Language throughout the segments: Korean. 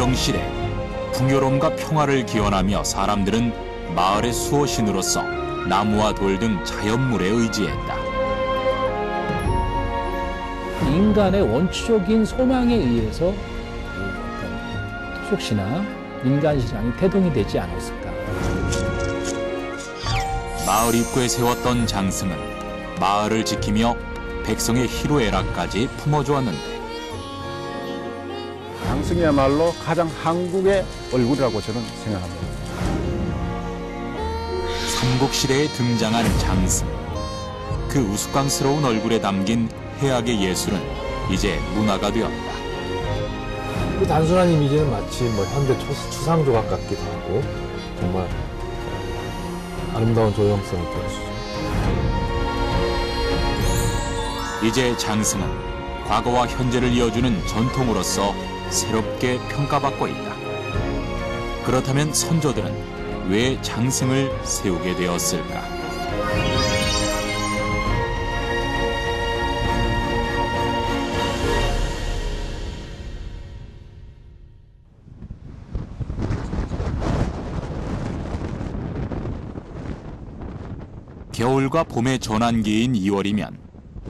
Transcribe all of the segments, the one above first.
농경시대, 풍요로움과 평화를 기원하며 사람들은 마을의 수호신으로서 나무와 돌 등 자연물에 의지했다. 인간의 원초적인 소망에 의해서 토속신앙, 민간신앙이 태동이 되지 않았을까. 마을 입구에 세웠던 장승은 마을을 지키며 백성의 희로애락까지 품어주었는데, 장승이야말로 가장 한국의 얼굴이라고 저는 생각합니다. 삼국시대에 등장한 장승. 그 우스꽝스러운 얼굴에 담긴 해악의 예술은 이제 문화가 되었다. 그 단순한 이미지는 마치 현대 추상조각 같기도 하고 정말 아름다운 조형성을 보여주죠. 이제 장승은 과거와 현재를 이어주는 전통으로서 새롭게 평가받고 있다. 그렇다면 선조들은 왜 장승을 세우게 되었을까? 겨울과 봄의 전환기인 2월이면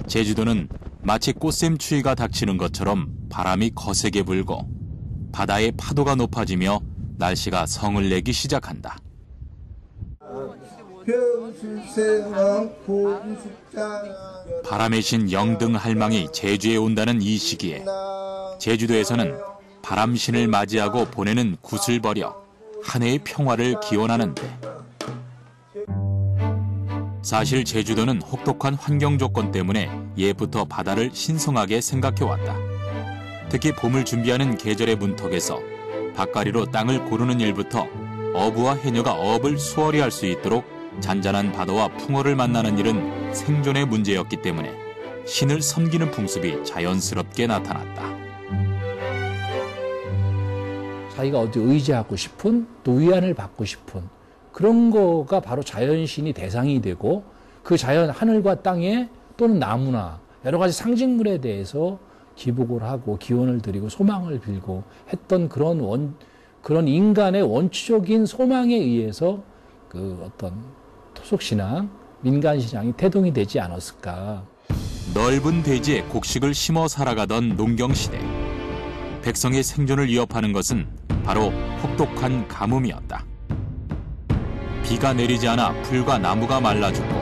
제주도는 마치 꽃샘추위가 닥치는 것처럼 바람이 거세게 불고 바다의 파도가 높아지며 날씨가 성을 내기 시작한다. 바람의 신 영등할망이 제주에 온다는 이 시기에 제주도에서는 바람신을 맞이하고 보내는 굿을 버려 한 해의 평화를 기원하는데, 사실 제주도는 혹독한 환경 조건 때문에 예부터 바다를 신성하게 생각해왔다. 특히 봄을 준비하는 계절의 문턱에서 밭가리로 땅을 고르는 일부터 어부와 해녀가 어업을 수월히 할 수 있도록 잔잔한 바다와 풍어를 만나는 일은 생존의 문제였기 때문에 신을 섬기는 풍습이 자연스럽게 나타났다. 자기가 어디 의지하고 싶은, 또 위안을 받고 싶은 그런 거가 바로 자연신이 대상이 되고, 그 자연 하늘과 땅에 또는 나무나 여러 가지 상징물에 대해서 기복을 하고 기원을 드리고 소망을 빌고 했던 그런 인간의 원초적인 소망에 의해서 그 어떤 토속신앙, 민간신앙이 태동이 되지 않았을까. 넓은 대지에 곡식을 심어 살아가던 농경시대. 백성의 생존을 위협하는 것은 바로 혹독한 가뭄이었다. 비가 내리지 않아 풀과 나무가 말라 죽고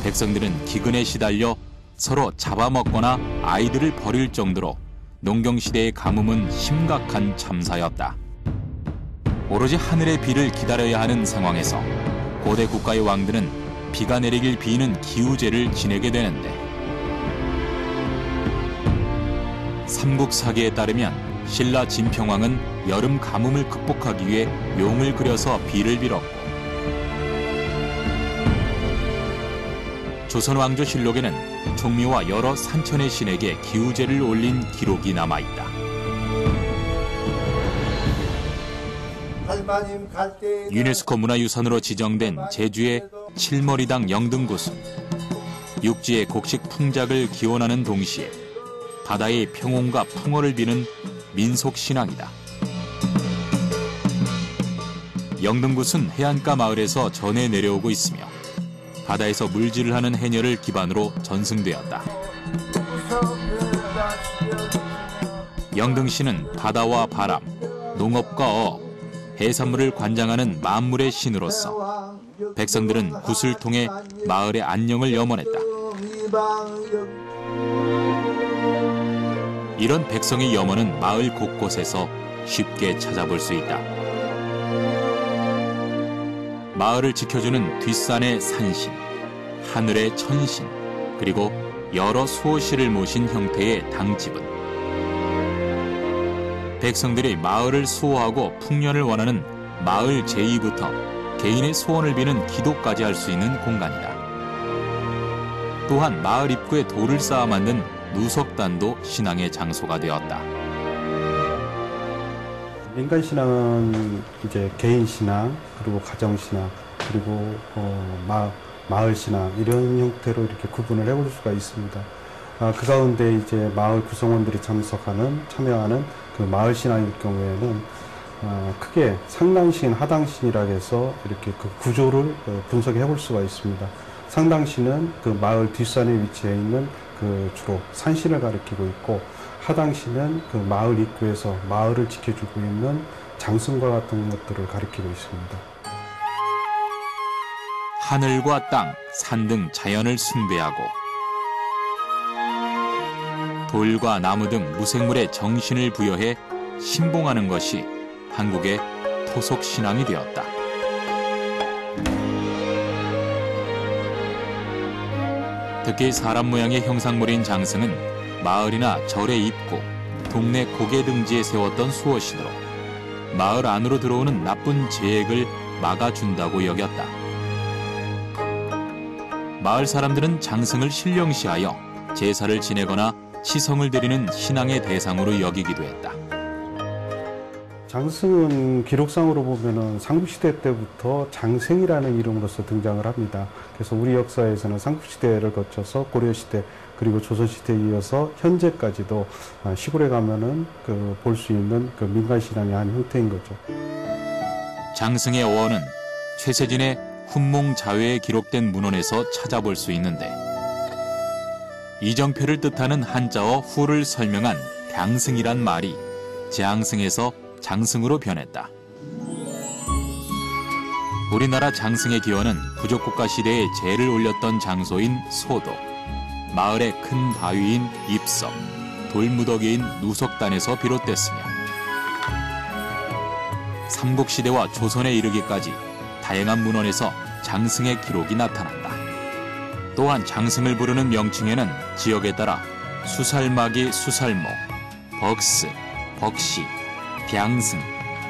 백성들은 기근에 시달려 서로 잡아먹거나 아이들을 버릴 정도로 농경시대의 가뭄은 심각한 참사였다. 오로지 하늘의 비를 기다려야 하는 상황에서 고대 국가의 왕들은 비가 내리길 비는 기우제를 지내게 되는데, 삼국사기에 따르면 신라 진평왕은 여름 가뭄을 극복하기 위해 용을 그려서 비를 빌었고, 조선왕조실록에는 종묘와 여러 산천의 신에게 기우제를 올린 기록이 남아있다. 유네스코 문화유산으로 지정된 제주의 칠머리당 영등굿은 육지의 곡식 풍작을 기원하는 동시에 바다의 평온과 풍어를 비는 민속신앙이다. 영등굿은 해안가 마을에서 전해 내려오고 있으며 바다에서 물질을 하는 해녀를 기반으로 전승되었다. 영등신은 바다와 바람, 농업과 어업, 해산물을 관장하는 만물의 신으로서 백성들은 굿을 통해 마을의 안녕을 염원했다. 이런 백성의 염원은 마을 곳곳에서 쉽게 찾아볼 수 있다. 마을을 지켜주는 뒷산의 산신, 하늘의 천신, 그리고 여러 수호신을 모신 형태의 당집은 백성들이 마을을 수호하고 풍년을 원하는 마을 제의부터 개인의 소원을 비는 기도까지 할 수 있는 공간이다. 또한 마을 입구에 돌을 쌓아 만든 누석단도 신앙의 장소가 되었다. 민간신앙은 이제 개인신앙, 그리고 가정신앙, 그리고 마을신앙 이런 형태로 이렇게 구분을 해볼 수가 있습니다. 그 가운데 이제 마을 구성원들이 참여하는 그 마을 신앙일 경우에는 크게 상당신, 하당신이라 해서 이렇게 그 구조를 분석해 볼 수가 있습니다. 상당신은 그 마을 뒷산에 위치해 있는 그 주로 산신을 가리키고 있고, 하당신은 그 마을 입구에서 마을을 지켜주고 있는 장승과 같은 것들을 가리키고 있습니다. 하늘과 땅, 산 등 자연을 숭배하고 돌과 나무 등 무생물에 정신을 부여해 신봉하는 것이 한국의 토속 신앙이 되었다. 특히 사람 모양의 형상물인 장승은 마을이나 절의 입구, 동네 고개 등지에 세웠던 수호신으로 마을 안으로 들어오는 나쁜 재액을 막아준다고 여겼다. 마을 사람들은 장승을 신령시하여 제사를 지내거나 치성을 드리는 신앙의 대상으로 여기기도 했다. 장승은 기록상으로 보면은 삼국시대 때부터 장생이라는 이름으로서 등장을 합니다. 그래서 우리 역사에서는 삼국시대를 거쳐서 고려시대 그리고 조선시대에 이어서 현재까지도 시골에 가면은 볼 수 있는 그 민간신앙의 한 형태인 거죠. 장승의 어원은 최세진의 훈몽자회에 기록된 문헌에서 찾아볼 수 있는데, 이정표를 뜻하는 한자어 후를 설명한 장승이란 말이 장승에서 장승으로 변했다. 우리나라 장승의 기원은 부족국가 시대에 제를 올렸던 장소인 소도, 마을의 큰 바위인 입석, 돌무더기인 누석단에서 비롯됐으며, 삼국시대와 조선에 이르기까지 다양한 문헌에서 장승의 기록이 나타난다. 또한 장승을 부르는 명칭에는 지역에 따라 수살마기 수살모, 벅스, 벅시, 병승,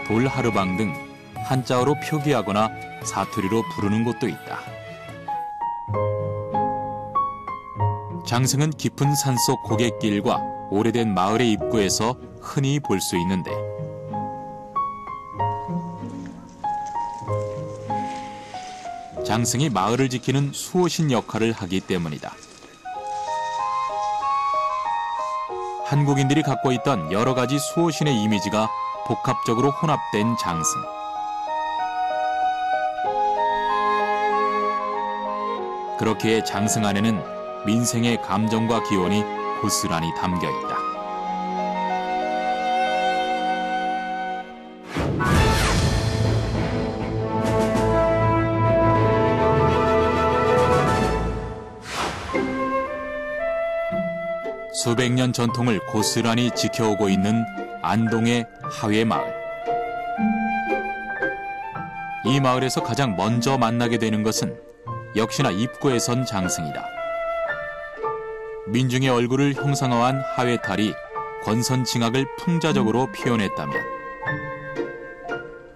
돌하르방 등 한자어로 표기하거나 사투리로 부르는 곳도 있다. 장승은 깊은 산속 고갯길과 오래된 마을의 입구에서 흔히 볼 수 있는데, 장승이 마을을 지키는 수호신 역할을 하기 때문이다. 한국인들이 갖고 있던 여러 가지 수호신의 이미지가 복합적으로 혼합된 장승. 그렇기에 장승 안에는 민생의 감정과 기원이 고스란히 담겨 있다. 수백 년 전통을 고스란히 지켜오고 있는 안동의 하회마을. 이 마을에서 가장 먼저 만나게 되는 것은 역시나 입구에 선 장승이다. 민중의 얼굴을 형상화한 하회탈이 권선징악을 풍자적으로 표현했다면,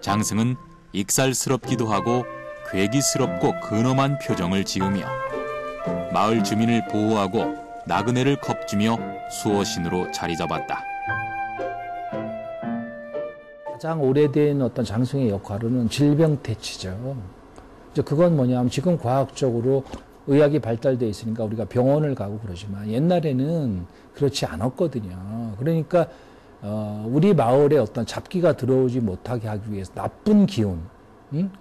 장승은 익살스럽기도 하고 괴기스럽고 근엄한 표정을 지으며 마을 주민을 보호하고 나그네를 겁주며 수호신으로 자리 잡았다. 가장 오래된 어떤 장승의 역할은 질병퇴치죠. 이제 그건 뭐냐면 지금 과학적으로 의학이 발달돼 있으니까 우리가 병원을 가고 그러지만 옛날에는 그렇지 않았거든요. 그러니까 우리 마을에 어떤 잡기가 들어오지 못하게 하기 위해서 나쁜 기운,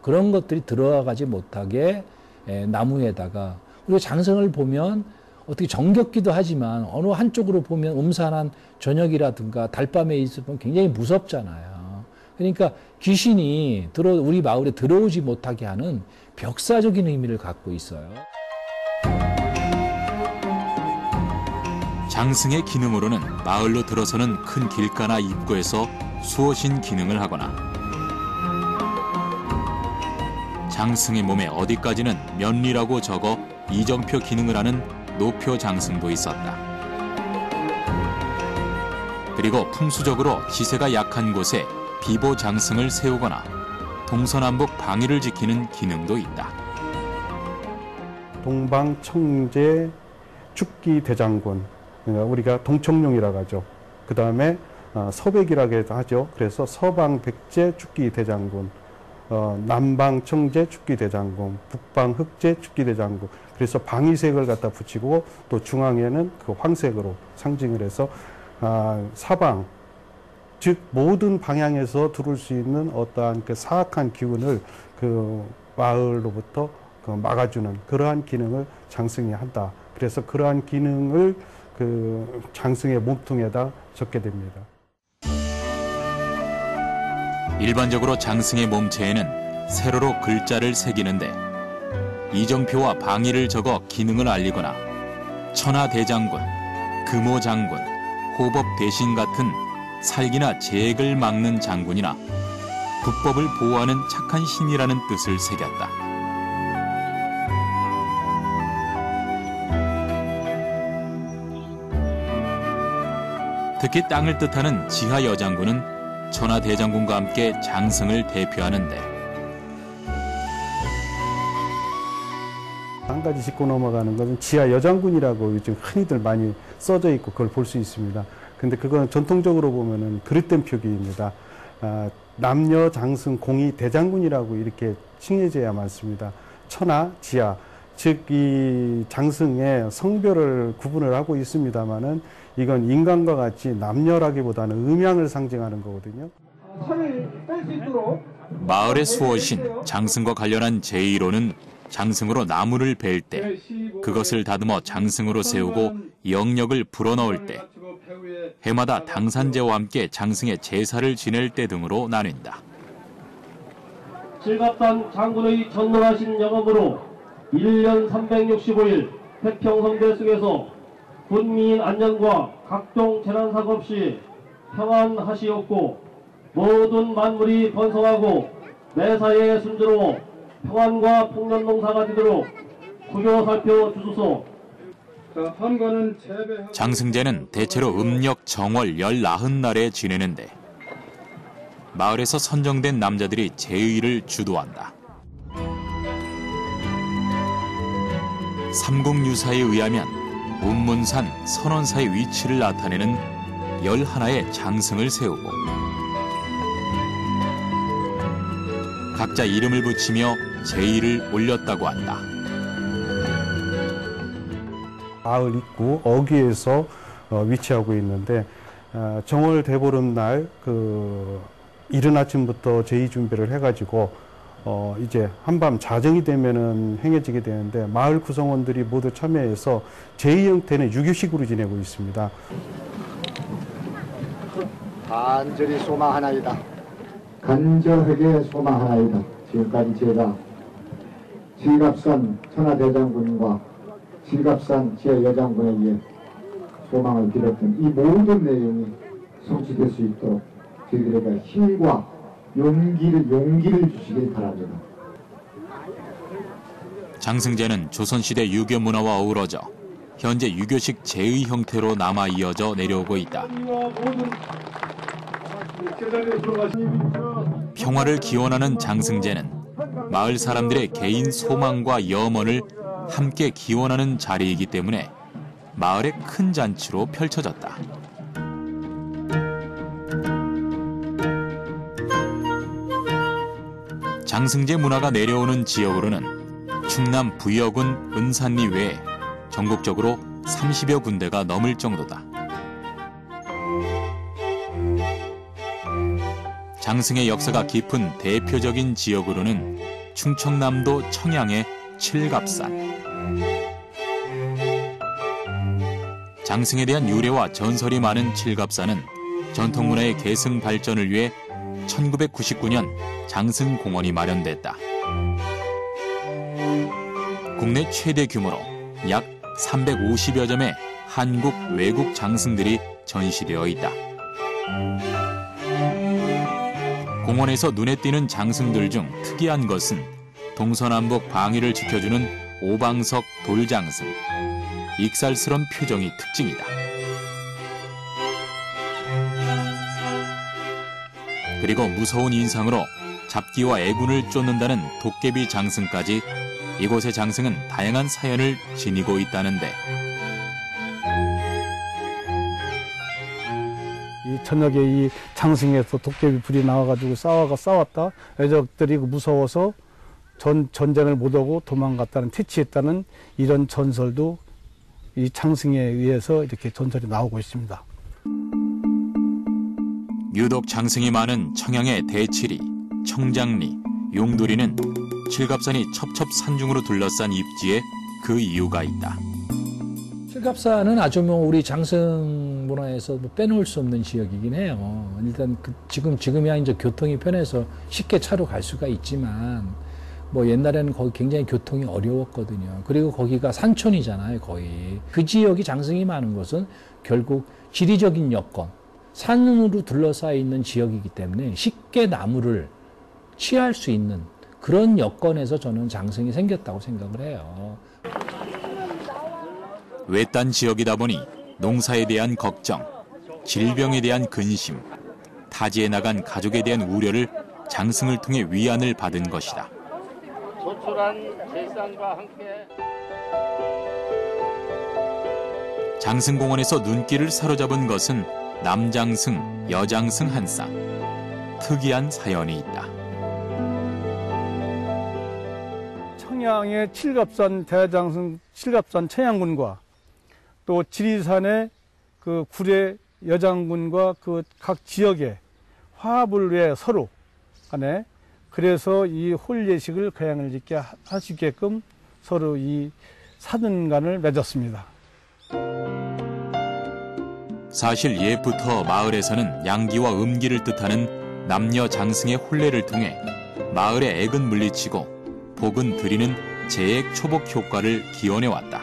그런 것들이 들어가지 못하게 나무에다가, 우리가 장승을 보면 어떻게 정겹기도 하지만 어느 한쪽으로 보면 음산한 저녁이라든가 달밤에 있으면 굉장히 무섭잖아요. 그러니까 귀신이 우리 마을에 들어오지 못하게 하는 벽사적인 의미를 갖고 있어요. 장승의 기능으로는 마을로 들어서는 큰 길가나 입구에서 수호신 기능을 하거나, 장승의 몸에 어디까지는 면리라고 적어 이정표 기능을 하는 노표 장승도 있었다. 그리고 풍수적으로 지세가 약한 곳에 비보 장승을 세우거나 동서남북 방위를 지키는 기능도 있다. 동방청제 축기 대장군, 그러니까 우리가 동청룡이라고 하죠. 그 다음에 서백이라고 하죠. 그래서 서방백제 축기 대장군, 남방 청제 축기대장군, 북방 흑제 축기대장군. 그래서 방위색을 갖다 붙이고 또 중앙에는 그 황색으로 상징을 해서 사방, 즉 모든 방향에서 들어올 수 있는 어떠한 그 사악한 기운을 그 마을로부터 그 막아주는 그러한 기능을 장승이 한다. 그래서 그러한 기능을 그 장승의 몸통에다 적게 됩니다. 일반적으로 장승의 몸체에는 세로로 글자를 새기는데 이정표와 방위를 적어 기능을 알리거나 천하대장군, 금호장군, 호법대신 같은 살기나 재액을 막는 장군이나 국법을 보호하는 착한 신이라는 뜻을 새겼다. 특히 땅을 뜻하는 지하여장군은 천하대장군과 함께 장승을 대표하는데 한 가지 짚고 넘어가는 것은 지하여장군이라고 요즘 흔히들 많이 써져 있고 그걸 볼 수 있습니다. 근데 그건 전통적으로 보면은 그릇된 표기입니다. 남녀 장승 공이 대장군이라고 이렇게 칭해져야 많습니다. 천하, 지하, 즉 이 장승의 성별을 구분을 하고 있습니다만은 이건 인간과 같이 남녀라기보다는 음양을 상징하는 거거든요. 마을의 수호신 장승과 관련한 제의로는 장승으로 나무를 벨 때, 그것을 다듬어 장승으로 세우고 영력을 불어넣을 때, 해마다 당산제와 함께 장승의 제사를 지낼 때 등으로 나뉜다. 칠갑산 장군의 전능하신 영업으로 1년 365일 태평성대 속에서 군민 안전과 각종 재난사고 없이 평안하시옵고 모든 만물이 번성하고 매사에 순조로워 평안과 풍년농사가 되도록 구조 살펴주소서. 장승제는 대체로 음력 정월 19날에 지내는데 마을에서 선정된 남자들이 제의를 주도한다. 삼국유사에 의하면 운문산, 선원사의 위치를 나타내는 11의 장승을 세우고 각자 이름을 붙이며 제의를 올렸다고 한다. 마을 입구 어귀에서 위치하고 있는데 정월 대보름날 그 이른 아침부터 제의 준비를 해가지고 이제 한밤 자정이 되면은 행해지게 되는데 마을 구성원들이 모두 참여해서 제의 형태는 유교식으로 지내고 있습니다. 간절히 소망하나이다. 간절하게 소망하나이다. 지금까지 제가 칠갑산 천하대장군과 칠갑산 지하여장군에게 소망을 빌었던 이 모든 내용이 성취될 수 있도록 저희들에게 힘과 용기를 주시길 바랍니다. 장승제는 조선시대 유교 문화와 어우러져 현재 유교식 제의 형태로 남아 이어져 내려오고 있다. 평화를 기원하는 장승제는 마을 사람들의 개인 소망과 염원을 함께 기원하는 자리이기 때문에 마을의 큰 잔치로 펼쳐졌다. 장승제 문화가 내려오는 지역으로는 충남 부여군 은산리 외에 전국적으로 30여 군데가 넘을 정도다. 장승의 역사가 깊은 대표적인 지역으로는 충청남도 청양의 칠갑산. 장승에 대한 유래와 전설이 많은 칠갑산은 전통문화의 계승 발전을 위해 1999년 장승공원이 마련됐다. 국내 최대 규모로 약 350여 점의 한국, 외국 장승들이 전시되어 있다. 공원에서 눈에 띄는 장승들 중 특이한 것은 동서남북 방위를 지켜주는 오방석 돌장승. 익살스런 표정이 특징이다. 그리고 무서운 인상으로 잡기와 애군을 쫓는다는 도깨비 장승까지 이곳의 장승은 다양한 사연을 지니고 있다는데 이 저녁에 이 장승에서 도깨비 불이 나와가지고 싸웠다. 애적들이 무서워서 전쟁을 못하고 도망갔다는 퇴치했다는 이런 전설도 이 장승에 의해서 이렇게 전설이 나오고 있습니다. 유독 장승이 많은 청양의 대치리, 청장리, 용두리는 칠갑산이 첩첩산중으로 둘러싼 입지에 그 이유가 있다. 칠갑산은 아주 우리 장승 문화에서 빼놓을 수 없는 지역이긴 해요. 일단 지금이야 이제 교통이 편해서 쉽게 차로 갈 수가 있지만 옛날에는 거기 굉장히 교통이 어려웠거든요. 그리고 거기가 산촌이잖아요, 거의. 그 지역이 장승이 많은 것은 결국 지리적인 여건, 산으로 둘러싸여 있는 지역이기 때문에 쉽게 나무를 취할 수 있는 그런 여건에서 저는 장승이 생겼다고 생각을 해요. 외딴 지역이다 보니 농사에 대한 걱정, 질병에 대한 근심, 타지에 나간 가족에 대한 우려를 장승을 통해 위안을 받은 것이다. 조촐한 제상과 함께 장승공원에서 눈길을 사로잡은 것은 남장승, 여장승 한 쌍. 특이한 사연이 있다. 청양의 칠갑산 대장승 칠갑산 청양군과 또 지리산의 그 구례 여장군과 그 각 지역의 화합을 위해 서로 간에 그래서 이 홀예식을 거양을 짓게 할 수 있게끔 서로 이 사등간을 맺었습니다. 사실 옛부터 마을에서는 양기와 음기를 뜻하는 남녀 장승의 혼례를 통해 마을의 액은 물리치고 복은 드리는 재액 초복 효과를 기원해왔다.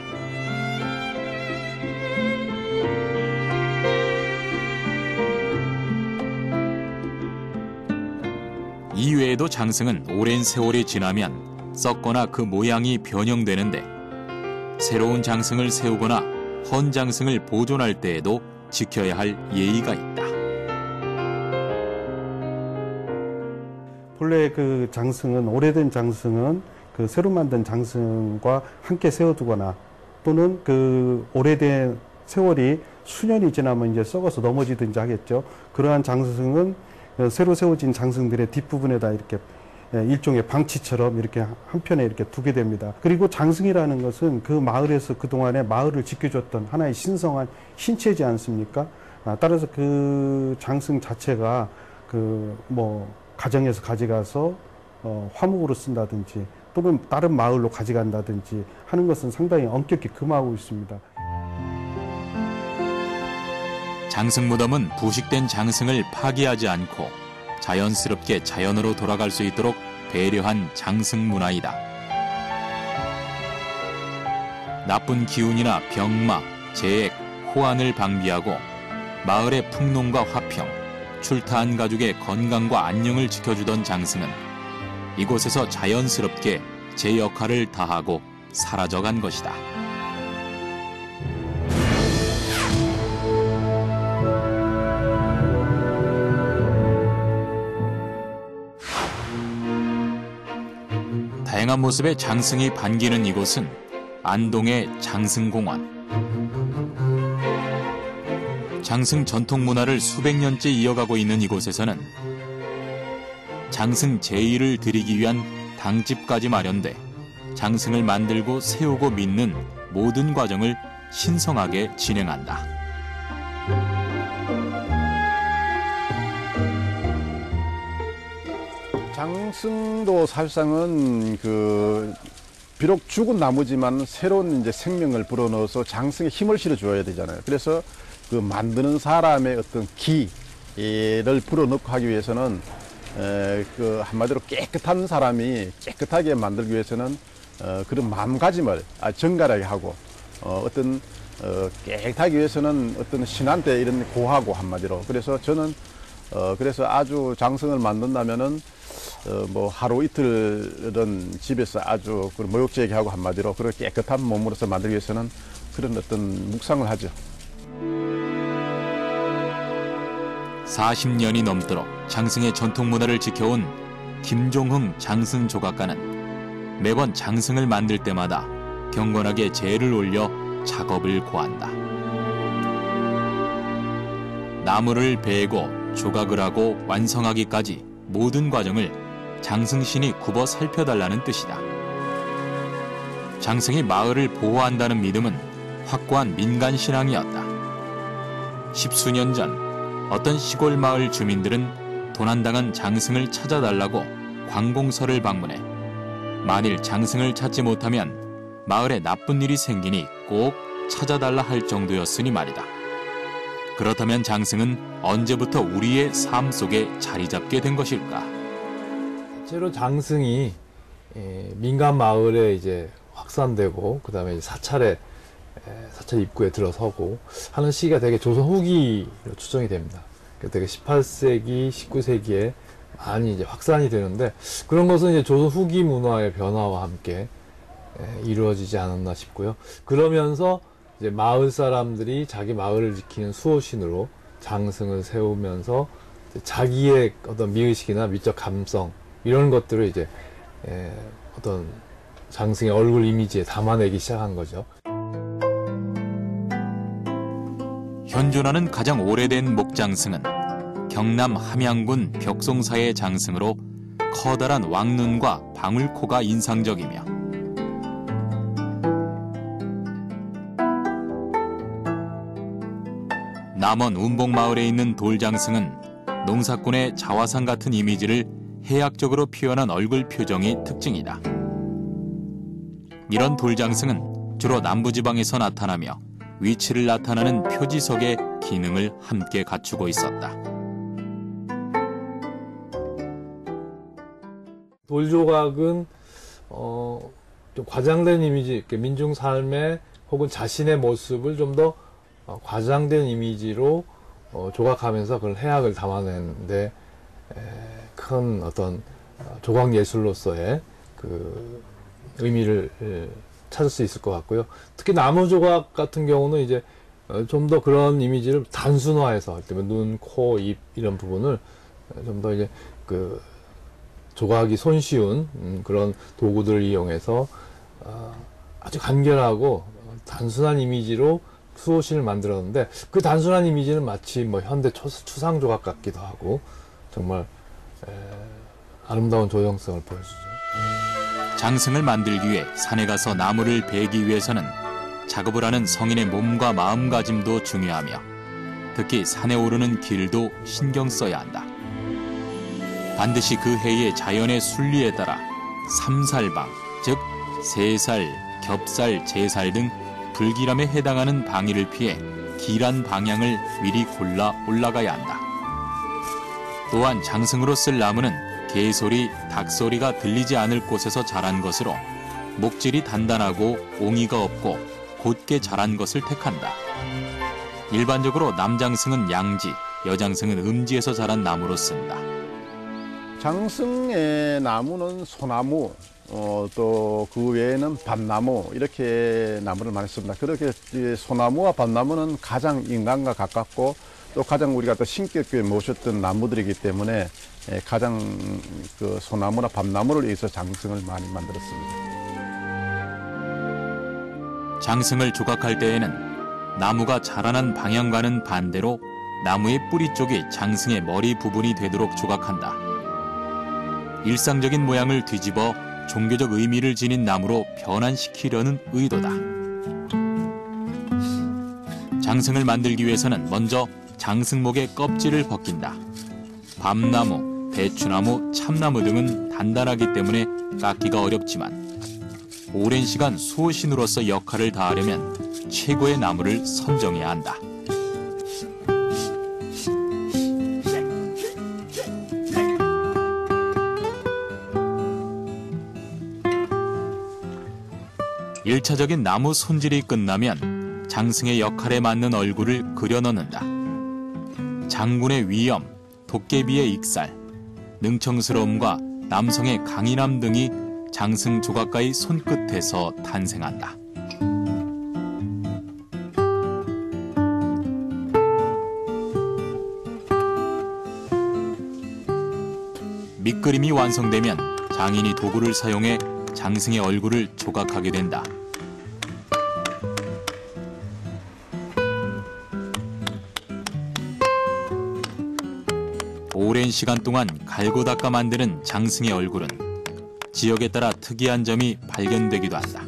이외에도 장승은 오랜 세월이 지나면 썩거나 그 모양이 변형되는데 새로운 장승을 세우거나 헌 장승을 보존할 때에도 지켜야 할 예의가 있다. 본래 그 장승은 오래된 장승은 그 새로 만든 장승과 함께 세워두거나 또는 그 오래된 세월이 수년이 지나면 이제 썩어서 넘어지든지 하겠죠. 그러한 장승은 새로 세워진 장승들의 뒷부분에다 이렇게 일종의 방치처럼 이렇게 한편에 이렇게 두게 됩니다. 그리고 장승이라는 것은 그 마을에서 그동안에 마을을 지켜줬던 하나의 신성한 신체지 않습니까? 따라서 그 장승 자체가 가정에서 가져가서 화목으로 쓴다든지 또는 다른 마을로 가져간다든지 하는 것은 상당히 엄격히 금하고 있습니다. 장승 무덤은 부식된 장승을 파기하지 않고 자연스럽게 자연으로 돌아갈 수 있도록 배려한 장승 문화이다. 나쁜 기운이나 병마, 재액, 호환을 방비하고 마을의 풍농과 화평, 출타한 가족의 건강과 안녕을 지켜주던 장승은 이곳에서 자연스럽게 제 역할을 다하고 사라져간 것이다. 다양한 모습의 장승이 반기는 이곳은 안동의 장승공원. 장승 전통 문화를 수백 년째 이어가고 있는 이곳에서는 장승 제의를 드리기 위한 당집까지 마련돼 장승을 만들고 세우고 믿는 모든 과정을 신성하게 진행한다. 장승도 사실상은 비록 죽은 나무지만 새로운 이제 생명을 불어넣어서 장승에 힘을 실어줘야 되잖아요. 그래서 그 만드는 사람의 어떤 기를 불어넣고 하기 위해서는 한마디로 깨끗한 사람이 깨끗하게 만들기 위해서는 그런 마음가짐을 정갈하게 하고 깨끗하기 위해서는 어떤 신한테 이런 고하고 한마디로. 그래서 저는 그래서 아주 장승을 만든다면은 하루 이틀은 집에서 아주 모욕제게 하고 한마디로 그렇게 깨끗한 몸으로서 만들기 위해서는 그런 어떤 묵상을 하죠. 40년이 넘도록 장승의 전통 문화를 지켜온 김종흥 장승 조각가는 매번 장승을 만들 때마다 경건하게 제를 올려 작업을 고한다. 나무를 베고 조각을 하고 완성하기까지 모든 과정을 장승신이 굽어 살펴달라는 뜻이다. 장승이 마을을 보호한다는 믿음은 확고한 민간 신앙이었다. 십수년 전 어떤 시골 마을 주민들은 도난당한 장승을 찾아달라고 관공서를 방문해 만일 장승을 찾지 못하면 마을에 나쁜 일이 생기니 꼭 찾아달라 할 정도였으니 말이다. 그렇다면 장승은 언제부터 우리의 삶 속에 자리 잡게 된 것일까? 실제로 장승이 민간 마을에 이제 확산되고 그다음에 사찰 입구에 들어서고 하는 시기가 되게 조선 후기로 추정이 됩니다. 되게 18세기, 19세기에 많이 이제 확산이 되는데 그런 것은 이제 조선 후기 문화의 변화와 함께 이루어지지 않았나 싶고요. 그러면서 이제 마을 사람들이 자기 마을을 지키는 수호신으로 장승을 세우면서 자기의 어떤 미의식이나 미적 감성 이런 것들을 이제 어떤 장승의 얼굴 이미지에 담아내기 시작한 거죠. 현존하는 가장 오래된 목장승은 경남 함양군 벽송사의 장승으로 커다란 왕눈과 방울코가 인상적이며 남원 운봉마을에 있는 돌장승은 농사꾼의 자화상 같은 이미지를 해학적으로 표현한 얼굴 표정이 특징이다. 이런 돌장승은 주로 남부지방에서 나타나며 위치를 나타내는 표지석의 기능을 함께 갖추고 있었다. 돌조각은 좀 과장된 이미지, 민중 삶의 혹은 자신의 모습을 좀 더 과장된 이미지로 조각하면서 그런 해학을 담아내는데 큰 어떤 조각 예술로서의 그 의미를 찾을 수 있을 것 같고요. 특히 나무 조각 같은 경우는 이제 좀 더 그런 이미지를 단순화해서 할 때면 눈, 코, 입 이런 부분을 좀 더 이제 그 조각이 손쉬운 그런 도구들을 이용해서 아주 간결하고 단순한 이미지로 수호신을 만들었는데 그 단순한 이미지는 마치 뭐 현대 추상 조각 같기도 하고 정말 아름다운 조형성을 보여주죠. 장승을 만들기 위해 산에 가서 나무를 베기 위해서는 작업을 하는 성인의 몸과 마음가짐도 중요하며 특히 산에 오르는 길도 신경 써야 한다. 반드시 그 해의 자연의 순리에 따라 삼살방, 즉 세살, 겹살, 제살 등 불길함에 해당하는 방위를 피해 길한 방향을 미리 골라 올라가야 한다. 또한 장승으로 쓸 나무는 개소리, 닭소리가 들리지 않을 곳에서 자란 것으로 목질이 단단하고 옹이가 없고 곧게 자란 것을 택한다. 일반적으로 남장승은 양지, 여장승은 음지에서 자란 나무로 쓴다. 장승의 나무는 소나무, 또 그 외에는 밭나무 이렇게 나무를 많이 씁니다. 그렇게 소나무와 밭나무는 가장 인간과 가깝고 또 가장 우리가 또 신격하게 모셨던 나무들이기 때문에 가장 그 소나무나 밭나무를 위해서 장승을 많이 만들었습니다. 장승을 조각할 때에는 나무가 자라난 방향과는 반대로 나무의 뿌리 쪽이 장승의 머리 부분이 되도록 조각한다. 일상적인 모양을 뒤집어 종교적 의미를 지닌 나무로 변환시키려는 의도다. 장승을 만들기 위해서는 먼저 장승목의 껍질을 벗긴다. 밤나무, 대추나무, 참나무 등은 단단하기 때문에 깎기가 어렵지만 오랜 시간 수호신으로서 역할을 다하려면 최고의 나무를 선정해야 한다. 일차적인 나무 손질이 끝나면 장승의 역할에 맞는 얼굴을 그려 넣는다. 장군의 위엄, 도깨비의 익살, 능청스러움과 남성의 강인함 등이 장승 조각가의 손끝에서 탄생한다. 밑그림이 완성되면 장인이 도구를 사용해 장승의 얼굴을 조각하게 된다. 오랜 시간 동안 갈고 닦아 만드는 장승의 얼굴은 지역에 따라 특이한 점이 발견되기도 한다.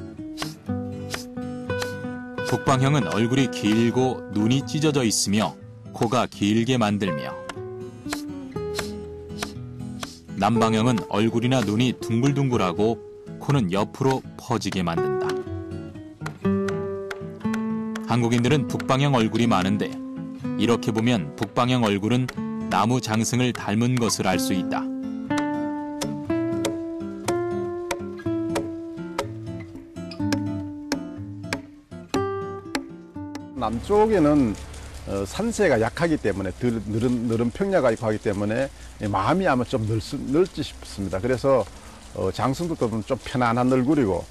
북방형은 얼굴이 길고 눈이 찢어져 있으며 코가 길게 만들며, 남방형은 얼굴이나 눈이 둥글둥글하고 코는 옆으로 퍼지게 만든다. 한국인들은 북방형 얼굴이 많은데 이렇게 보면 북방형 얼굴은 나무 장승을 닮은 것을 알 수 있다. 남쪽에는 산세가 약하기 때문에 느른 평야가 있고 하기 때문에 마음이 아마 좀 넓지 싶습니다. 그래서 장승도 좀 편안한 얼굴이고,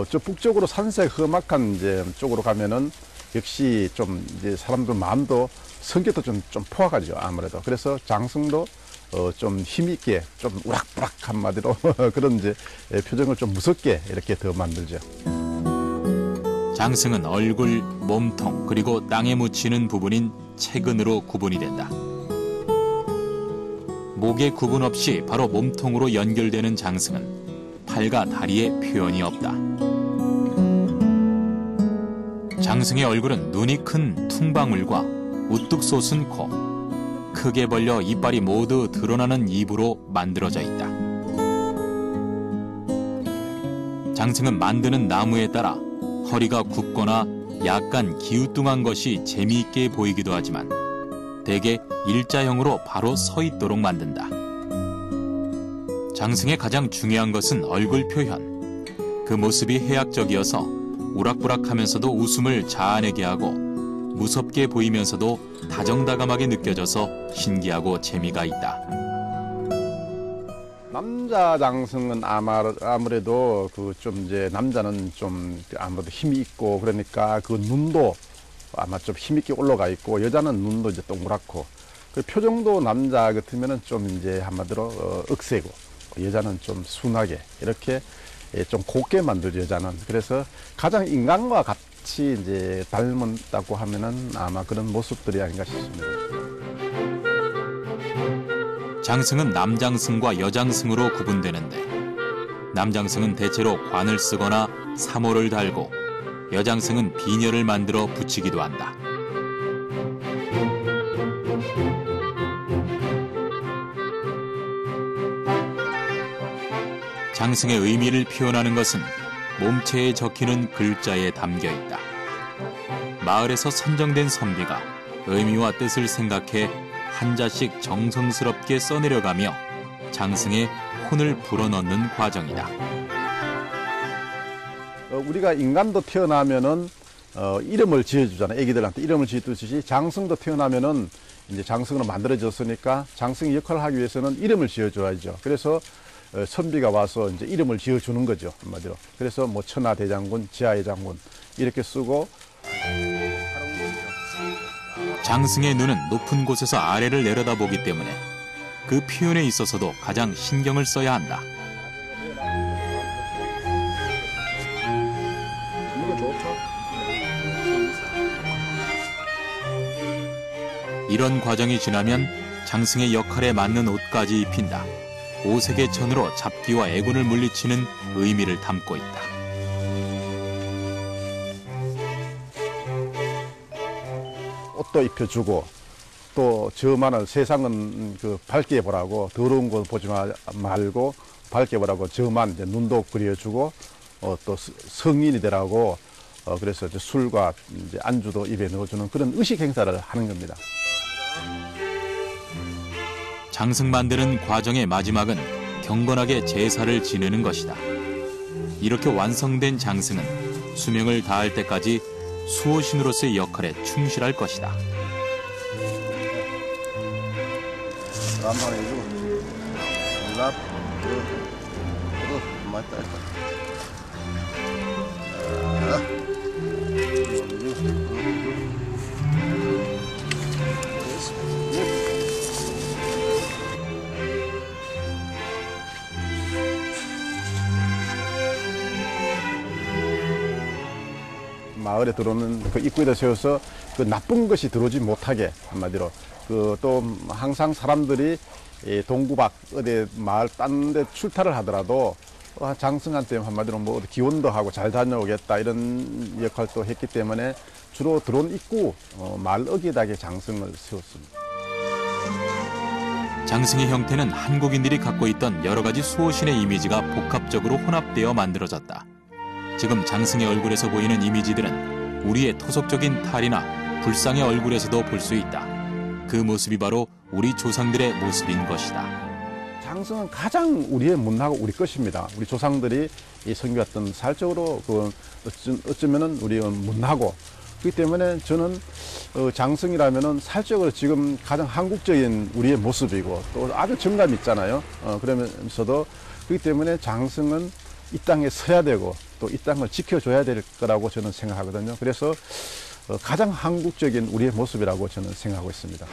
저 북쪽으로 산세가 험악한 이제 쪽으로 가면은 역시 좀 이제 사람들 마음도 성격도 좀 포악하죠, 아무래도. 그래서 장승도 좀 힘있게, 좀 우락부락 한마디로 그런 이제 표정을 좀 무섭게 이렇게 더 만들죠. 장승은 얼굴, 몸통, 그리고 땅에 묻히는 부분인 체근으로 구분이 된다. 목에 구분 없이 바로 몸통으로 연결되는 장승은 팔과 다리에 표현이 없다. 장승의 얼굴은 눈이 큰 퉁방울과 우뚝 솟은 코, 크게 벌려 이빨이 모두 드러나는 입으로 만들어져 있다. 장승은 만드는 나무에 따라 허리가 굽거나 약간 기우뚱한 것이 재미있게 보이기도 하지만 대개 일자형으로 바로 서 있도록 만든다. 장승의 가장 중요한 것은 얼굴 표현. 그 모습이 해학적이어서 우락부락하면서도 웃음을 자아내게 하고 무섭게 보이면서도 다정다감하게 느껴져서 신기하고 재미가 있다. 남자 장승은 아무래도 그 좀 이제 남자는 좀 아무래도 힘이 있고 그러니까 그 눈도 아마 좀 힘있게 올라가 있고, 여자는 눈도 이제 동그랗고, 그 표정도 남자 같으면은 좀 이제 한마디로 억세고, 여자는 좀 순하게 이렇게 좀 곱게 만들죠, 여자는. 그래서 가장 인간과 같이 이제 닮았다고 하면은 아마 그런 모습들이 아닌가 싶습니다. 장승은 남장승과 여장승으로 구분되는데, 남장승은 대체로 관을 쓰거나 사모를 달고 여장승은 비녀를 만들어 붙이기도 한다. 장승의 의미를 표현하는 것은 몸체에 적히는 글자에 담겨 있다. 마을에서 선정된 선비가 의미와 뜻을 생각해 한자씩 정성스럽게 써내려가며 장승에 혼을 불어넣는 과정이다. 우리가 인간도 태어나면은 이름을 지어주잖아요. 애기들한테 이름을 지어주듯이 장승도 태어나면은 이제 장승으로 만들어졌으니까 장승의 역할을 하기 위해서는 이름을 지어줘야죠. 그래서 선비가 와서 이제 이름을 지어주는 거죠, 한마디로. 그래서 뭐 천하대장군, 지하의장군 이렇게 쓰고. 장승의 눈은 높은 곳에서 아래를 내려다보기 때문에 그 표현에 있어서도 가장 신경을 써야 한다. 이런 과정이 지나면 장승의 역할에 맞는 옷까지 입힌다. 오색의 천으로 잡기와 애군을 물리치는 의미를 담고 있다. 옷도 입혀주고, 또 저만을 세상은 그 밝게 보라고, 더러운 거 보지 말고 밝게 보라고 저만 이제 눈도 그려주고, 또 성인이 되라고, 그래서 이제 술과 이제 안주도 입에 넣어주는 그런 의식 행사를 하는 겁니다. 장승 만드는 과정의 마지막은 경건하게 제사를 지내는 것이다. 이렇게 완성된 장승은 수명을 다할 때까지 수호신으로서의 역할에 충실할 것이다. 마을에 들어오는 그 입구에다 세워서 그 나쁜 것이 들어오지 못하게, 한마디로 그 또 항상 사람들이 동구박 어디 마을 딴 데 출타를 하더라도 장승한테 한마디로 뭐 기원도 하고 잘 다녀오겠다 이런 역할도 했기 때문에 주로 들어온 입구 마을 어귀에다가 장승을 세웠습니다. 장승의 형태는 한국인들이 갖고 있던 여러 가지 수호신의 이미지가 복합적으로 혼합되어 만들어졌다. 지금 장승의 얼굴에서 보이는 이미지들은 우리의 토속적인 탈이나 불상의 얼굴에서도 볼 수 있다. 그 모습이 바로 우리 조상들의 모습인 것이다. 장승은 가장 우리의 문화고 우리 것입니다. 우리 조상들이 섬겨왔던 사회적으로 어쩌면은 우리의 문화고 그렇기 때문에 저는 장승이라면은 사회적으로 지금 가장 한국적인 우리의 모습이고 또 아주 정감 있잖아요. 그러면서도 그렇기 때문에 장승은 이 땅에 서야 되고 또 이 땅을 지켜줘야 될 거라고 저는 생각하거든요. 그래서 가장 한국적인 우리의 모습이라고 저는 생각하고 있습니다.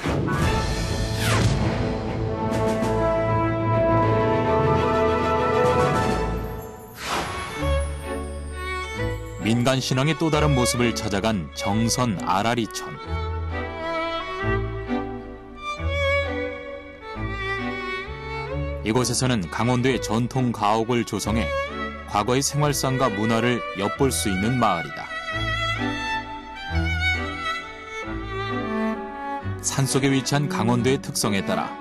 민간 신앙의 또 다른 모습을 찾아간 정선 아라리천. 이곳에서는 강원도의 전통 가옥을 조성해 과거의 생활상과 문화를 엿볼 수 있는 마을이다. 산속에 위치한 강원도의 특성에 따라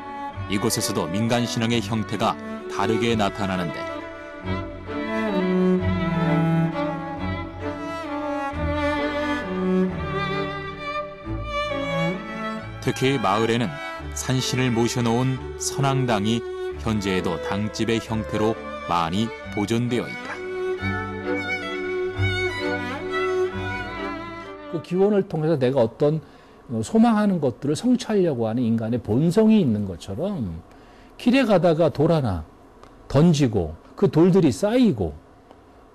이곳에서도 민간 신앙의 형태가 다르게 나타나는데 특히 마을에는 산신을 모셔놓은 선앙당이 현재에도 당집의 형태로 많이 보존되어 있다. 그 기원을 통해서 내가 어떤 소망하는 것들을 성취하려고 하는 인간의 본성이 있는 것처럼 길에 가다가 돌 하나 던지고 그 돌들이 쌓이고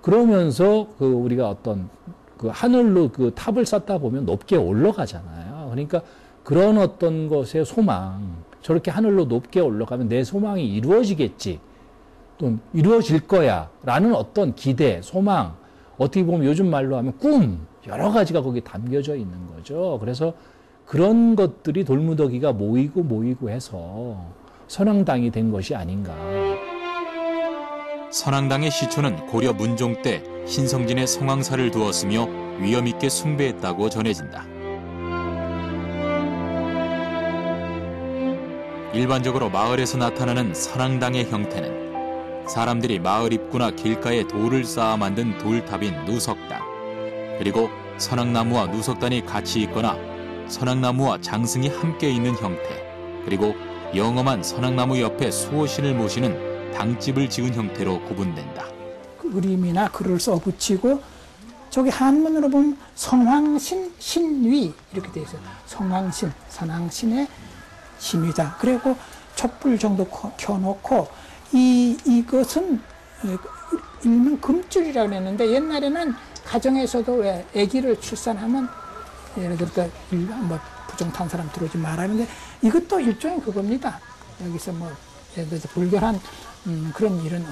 그러면서 그 우리가 어떤 그 하늘로 그 탑을 쌓다 보면 높게 올라가잖아요. 그러니까 그런 어떤 것의 소망, 저렇게 하늘로 높게 올라가면 내 소망이 이루어지겠지, 또 이루어질 거야 라는 어떤 기대, 소망, 어떻게 보면 요즘 말로 하면 꿈, 여러 가지가 거기에 담겨져 있는 거죠. 그래서 그런 것들이 돌무더기가 모이고 해서 선앙당이 된 것이 아닌가. 선앙당의 시초는 고려 문종 때 신성진의 성황사를 두었으며 위엄 있게 숭배했다고 전해진다. 일반적으로 마을에서 나타나는 선앙당의 형태는 사람들이 마을 입구나 길가에 돌을 쌓아 만든 돌탑인 누석당, 그리고 선앙나무와 누석단이 같이 있거나 선앙나무와 장승이 함께 있는 형태, 그리고 영험한 선앙나무 옆에 수호신을 모시는 당집을 지은 형태로 구분된다. 그 그림이나 글을 써붙이고 저기 한문으로 보면 성황신, 신위 이렇게 돼 있어요. 성황신, 선왕신의 신위다. 그리고 촛불 정도 켜놓고 이것은 일명 금줄이라고 했는데 옛날에는 가정에서도 왜 아기를 출산하면 예를 들어 뭐 부정탄 사람 들어오지 말라는데 이것도 일종의 그겁니다. 여기서 뭐 예를 들어서 불결한 그런 일은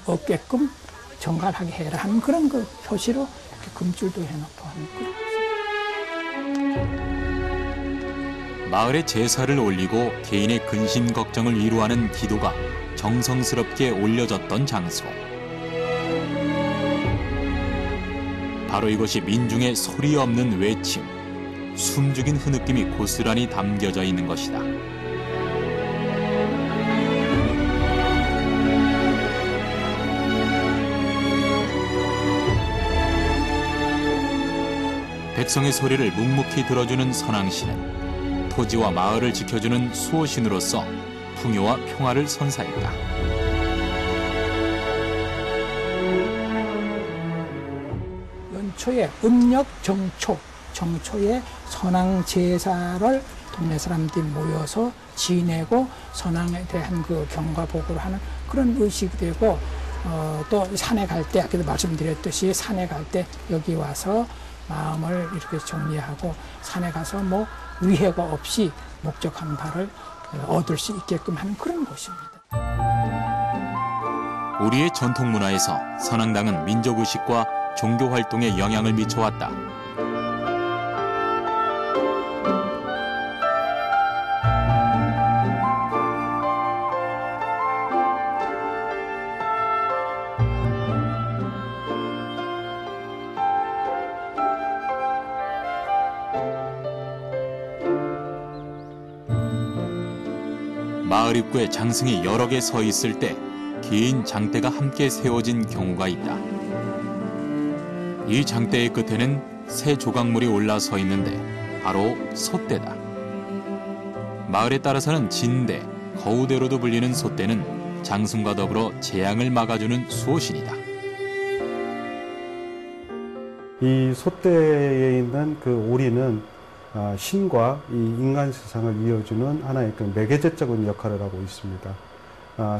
없게끔 정갈하게 해라 하는 그런 그 표시로 금줄도 해놓고 하는 그런. 마을에 제사를 올리고 개인의 근심 걱정을 위로하는 기도가 정성스럽게 올려졌던 장소. 바로 이것이 민중의 소리 없는 외침, 숨죽인 흐느낌이 고스란히 담겨져 있는 것이다. 백성의 소리를 묵묵히 들어주는 선왕신은 토지와 마을을 지켜주는 수호신으로서 풍요와 평화를 선사했다. 연초에 음력 정초에 선왕 제사를 동네 사람들이 모여서 지내고 선왕에 대한 그 경과 보고를 하는 그런 의식이 되고 또 산에 갈 때 아까도 말씀드렸듯이 산에 갈 때 여기 와서 마음을 이렇게 정리하고 산에 가서 뭐 위해가 없이 목적한 바를 얻을 수 있게끔 하는 그런 곳입니다. 우리의 전통 문화에서 선왕당은 민족의식과 종교 활동에 영향을 미쳐왔다. 마을 입구에 장승이 여러 개 서 있을 때 긴 장대가 함께 세워진 경우가 있다. 이 장대의 끝에는 새 조각물이 올라서 있는데 바로 솥대다. 마을에 따라서는 진대, 거우대로도 불리는 솥대는 장승과 더불어 재앙을 막아주는 수호신이다. 이 솥대에 있는 그 오리는 신과 이 인간 세상을 이어주는 하나의 그 매개체적인 역할을 하고 있습니다.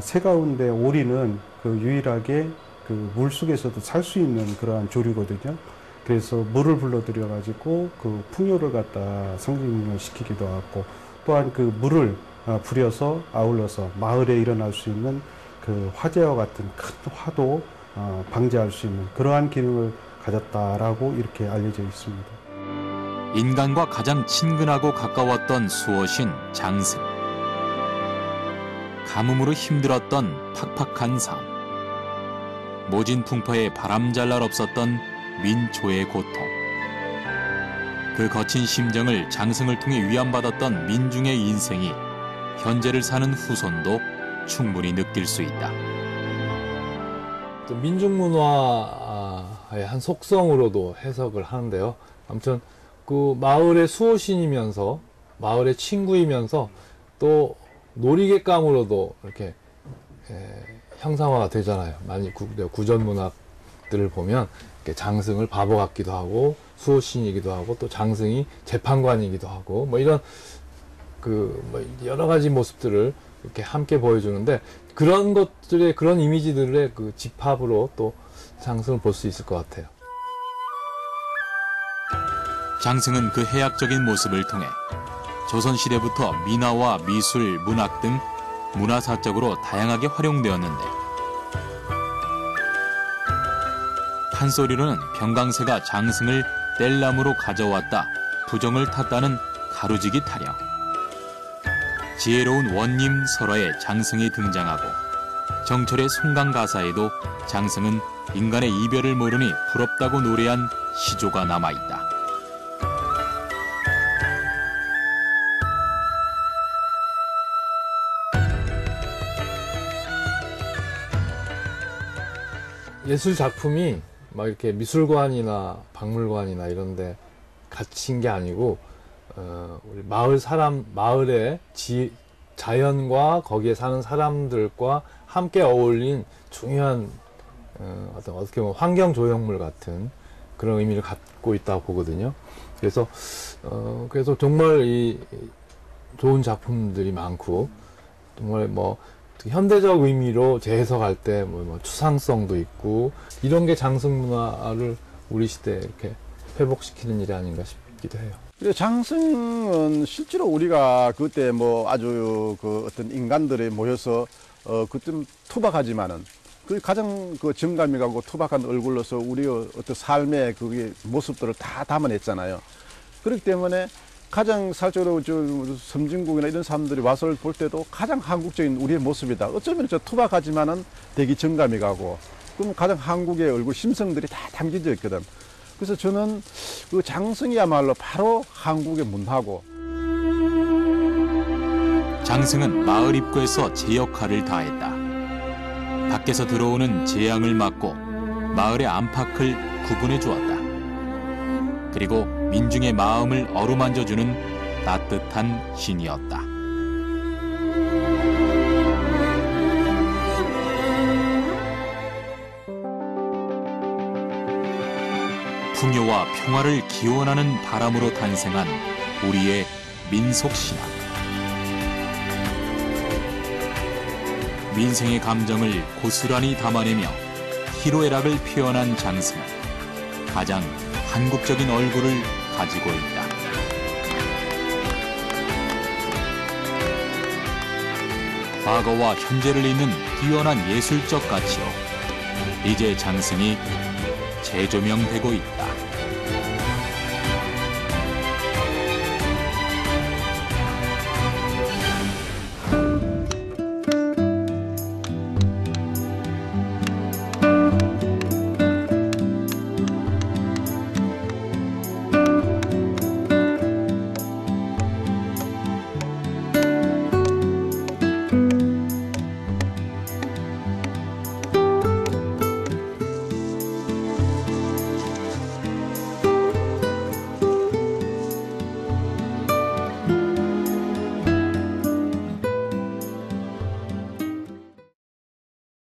새 가운데 오리는 그 유일하게 그 물속에서도 살 수 있는 그러한 조류거든요. 그래서 물을 불러들여 가지고 그 풍요를 갖다 상징시키기도 하고, 또한 그 물을 부려서 아울러서 마을에 일어날 수 있는 그 화재와 같은 큰 화도 방지할 수 있는 그러한 기능을 가졌다라고 이렇게 알려져 있습니다. 인간과 가장 친근하고 가까웠던 수호신 장승. 가뭄으로 힘들었던 팍팍한 삶. 모진 풍파에 바람잘 날 없었던 민초의 고통. 그 거친 심정을 장승을 통해 위안받았던 민중의 인생이 현재를 사는 후손도 충분히 느낄 수 있다. 민중문화의 한 속성으로도 해석을 하는데요. 아무튼 그 마을의 수호신이면서 마을의 친구이면서 또 놀이객감으로도 이렇게 형상화가 되잖아요. 많이 구전문학들을 보면 이렇게 장승을 바보 같기도 하고 수호신이기도 하고 또 장승이 재판관이기도 하고 뭐 이런 뭐 여러 가지 모습들을 이렇게 함께 보여주는데, 그런 것들의 그런 이미지들의 그 집합으로 또 장승을 볼 수 있을 것 같아요. 장승은 그 해학적인 모습을 통해 조선시대부터 민화와 미술, 문학 등 문화사적으로 다양하게 활용되었는데, 판소리로는 병강세가 장승을 뗄나무로 가져왔다 부정을 탔다는 가루지기 타령, 지혜로운 원님 설화에 장승이 등장하고 정철의 송강가사에도 장승은 인간의 이별을 모르니 부럽다고 노래한 시조가 남아있다. 예술 작품이 막 이렇게 미술관이나 박물관이나 이런 데 갇힌 게 아니고, 우리 마을의 자연과 거기에 사는 사람들과 함께 어울린 중요한, 어떻게 보면 환경조형물 같은 그런 의미를 갖고 있다고 보거든요. 그래서 정말 이 좋은 작품들이 많고, 정말 뭐, 현대적 의미로 재해석할 때 뭐 추상성도 있고, 이런 게 장승 문화를 우리 시대에 이렇게 회복시키는 일이 아닌가 싶기도 해요. 장승은 실제로 우리가 그때 뭐 아주 그 어떤 인간들이 모여서 그때 투박하지만은 그 가장 그 정감이 가고 투박한 얼굴로서 우리의 어떤 삶의 그 모습들을 다 담아냈잖아요. 그렇기 때문에 가장 사적으로 선진국이나 이런 사람들이 와서 볼 때도 가장 한국적인 우리의 모습이다. 어쩌면 투박하지만은 되게 정감이 가고, 그럼 가장 한국의 얼굴 심성들이 다 담겨져 있거든. 그래서 저는 그 장승이야말로 바로 한국의 문화고. 장승은 마을 입구에서 제 역할을 다했다. 밖에서 들어오는 재앙을 막고 마을의 안팎을 구분해 주었다. 그리고 민중의 마음을 어루만져주는 따뜻한 신이었다. 풍요와 평화를 기원하는 바람으로 탄생한 우리의 민속신앙. 민생의 감정을 고스란히 담아내며 희로애락을 표현한 장승은 가장 한국적인 얼굴을 가지고 있다. 과거와 현재를 잇는 뛰어난 예술적 가치로 이제 장승이 재조명되고 있다.